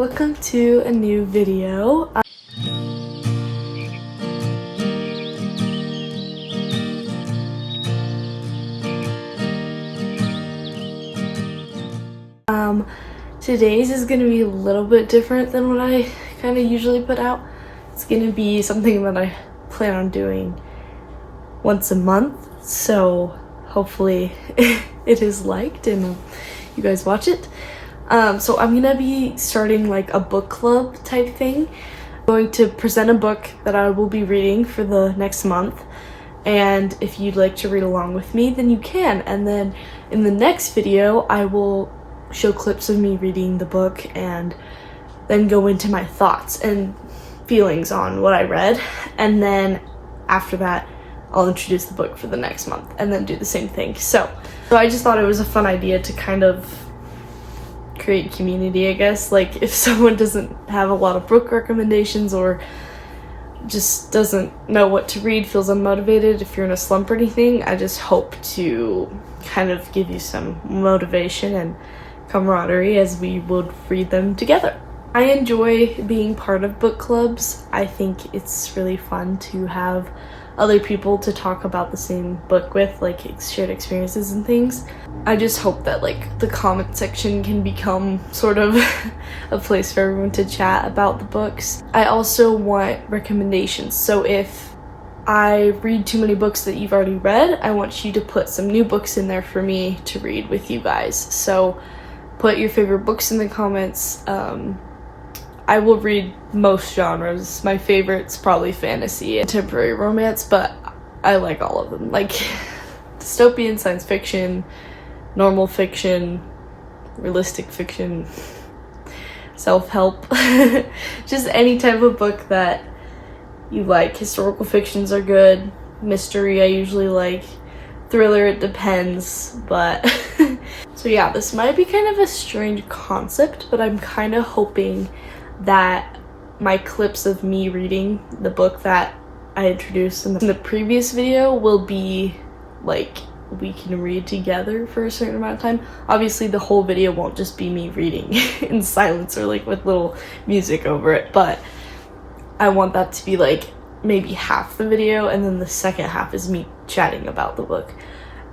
welcome to a new video. Today's is going to be a little bit different than what I kind of usually put out. It's going to be something that I plan on doing once a month, so hopefully it is liked and you guys watch it. So I'm gonna be starting like a book club type thing. I'm going to present a book that I will be reading for the next month, and if you'd like to read along with me, then you can. And then in the next video I will show clips of me reading the book and then go into my thoughts and feelings on what I read, and then after that I'll introduce the book for the next month and then do the same thing. So I just thought it was a fun idea to kind of create community, I guess. Like, if someone doesn't have a lot of book recommendations or just doesn't know what to read, feels unmotivated, if you're in a slump or anything, I just hope to kind of give you some motivation and camaraderie as we would read them together. I enjoy being part of book clubs. I think it's really fun to have other people to talk about the same book with, like shared experiences and things. I just hope that like the comment section can become sort of a place for everyone to chat about the books. I also want recommendations, so if I read too many books that you've already read, I want you to put some new books in there for me to read with you guys. So put your favorite books in the comments. I will read most genres. My favorite's probably fantasy and contemporary romance, but I like all of them. Like dystopian, science fiction, normal fiction, realistic fiction, self-help, just any type of book that you like. Historical fictions are good. Mystery I usually like. Thriller, it depends, but so yeah, this might be kind of a strange concept, but I'm kind of hoping that my clips of me reading the book that I introduced in the previous video will be like we can read together for a certain amount of time. Obviously the whole video won't just be me reading in silence or like with little music over it, but I want that to be like maybe half the video, and then the second half is me chatting about the book,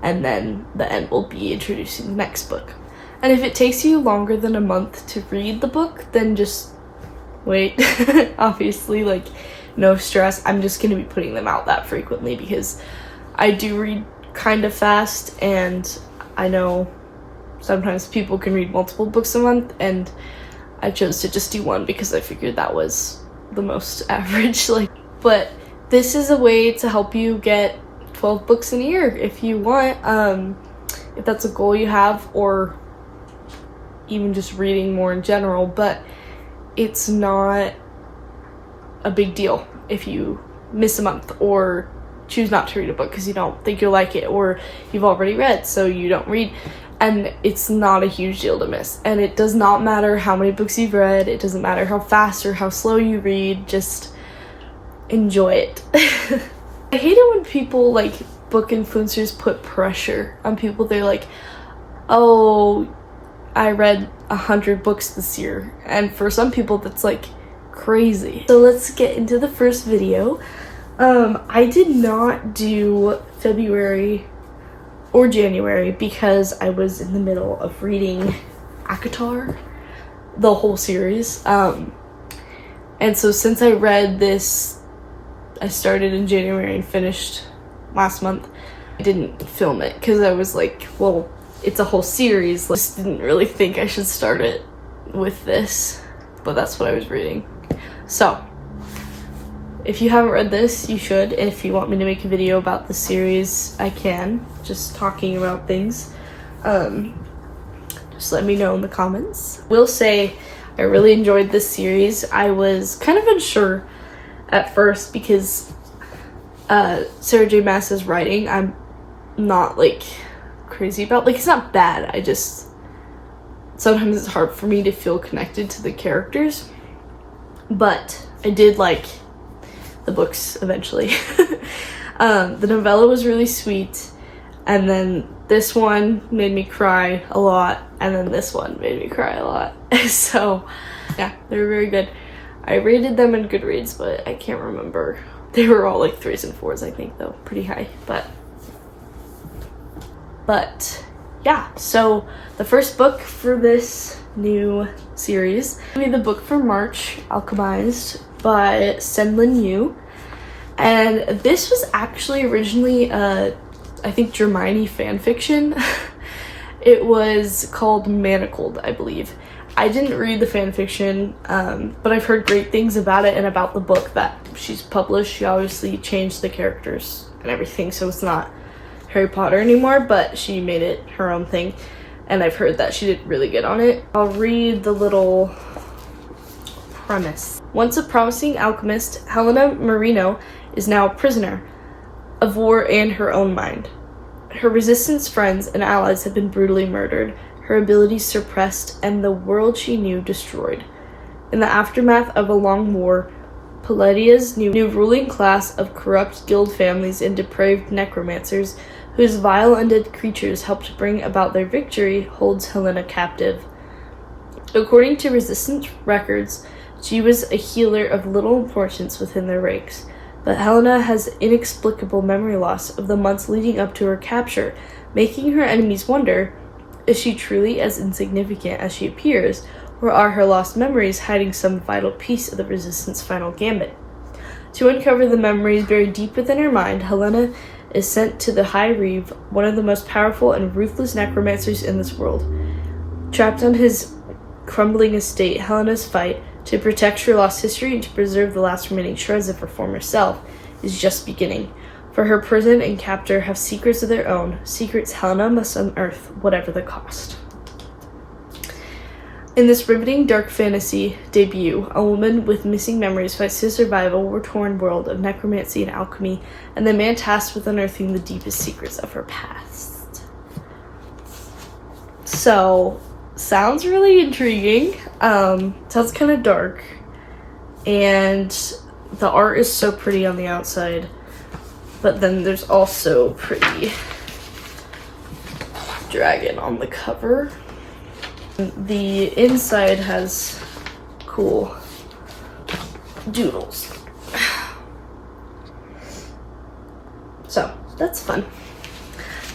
and then the end will be introducing the next book. And if it takes you longer than a month to read the book, then just wait. Obviously, like, no stress. I'm just gonna be putting them out that frequently because I do read kind of fast, and I know sometimes people can read multiple books a month, and I chose to just do one because I figured that was the most average. But this is a way to help you get 12 books in a year if you want, if that's a goal you have, or even just reading more in general. But it's not a big deal if you miss a month or choose not to read a book because you don't think you'll like it, or you've already read so you don't read, and it's not a huge deal to miss. And it does not matter how many books you've read, it doesn't matter how fast or how slow you read, just enjoy it. I hate it when people, like book influencers, put pressure on people. They're like, oh, I read 100 books this year, and for some people that's like crazy. So let's get into the first video. I did not do February or January because I was in the middle of reading ACOTAR, the whole series, and so since I read this, I started in January and finished last month, I didn't film it because I was like, well, it's a whole series. I just didn't really think I should start it with this, but that's what I was reading. So if you haven't read this, you should. If you want me to make a video about the series, I can, just talking about things. Just let me know in the comments. Will say I really enjoyed this series. I was kind of unsure at first because Sarah J Maas's writing I'm not like crazy about. Like, it's not bad, I just sometimes it's hard for me to feel connected to the characters, but I did like the books eventually. The novella was really sweet, and then this one made me cry a lot, and then this one made me cry a lot. So Yeah, they were very good. I rated them in Goodreads, but I can't remember. They were all like 3s and 4s, I think, though. Pretty high, but yeah, so the first book for this new series will be the book for March, Alchemized by Senlin Yu. And this was actually originally I think Hermione fanfiction. It was called Manacled, I believe. I didn't read the fanfiction, but I've heard great things about it and about the book that she's published. She obviously changed the characters and everything, so it's not Harry Potter anymore, but she made it her own thing, and I've heard that she did really good on it. I'll read the little premise. Once a promising alchemist, Helena Marino is now a prisoner of war and her own mind. Her resistance friends and allies have been brutally murdered, her abilities suppressed, and the world she knew destroyed. In the aftermath of a long war, Palladia's new ruling class of corrupt guild families and depraved necromancers, whose vile undead creatures helped bring about their victory, holds Helena captive. According to resistance records, she was a healer of little importance within their ranks, but Helena has inexplicable memory loss of the months leading up to her capture, making her enemies wonder, is she truly as insignificant as she appears, or are her lost memories hiding some vital piece of the Resistance final gambit? To uncover the memories buried deep within her mind, Helena is sent to the High Reeve, one of the most powerful and ruthless necromancers in this world. Trapped on his crumbling estate, Helena's fight to protect her lost history and to preserve the last remaining shreds of her former self is just beginning. For her prison and captor have secrets of their own, secrets Helena must unearth, whatever the cost. In this riveting dark fantasy debut, a woman with missing memories fights to survive a war-torn world of necromancy and alchemy, and the man tasked with unearthing the deepest secrets of her past. So, sounds really intriguing. Sounds kind of dark, and the art is so pretty on the outside, but then there's also pretty dragon on the cover. The inside has cool doodles. So, that's fun.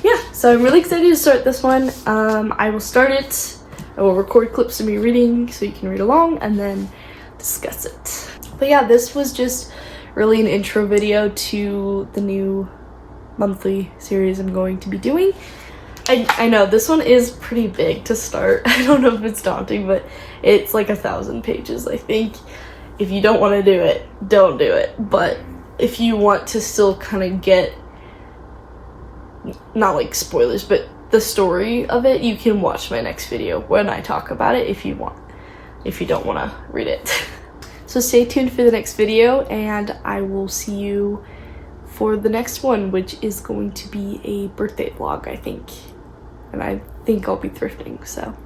Yeah, so I'm really excited to start this one. I will start it. I will record clips of me reading so you can read along and then discuss it. But yeah, this was just really an intro video to the new monthly series I'm going to be doing. I know this one is pretty big to start. I don't know if it's daunting, but it's like 1,000 pages, I think. If you don't want to do it, don't do it. But if you want to still kind of get, not like spoilers, but the story of it, you can watch my next video when I talk about it if you want, if you don't want to read it. So stay tuned for the next video, and I will see you for the next one, which is going to be a birthday vlog, I think. And I think I'll be thrifting, so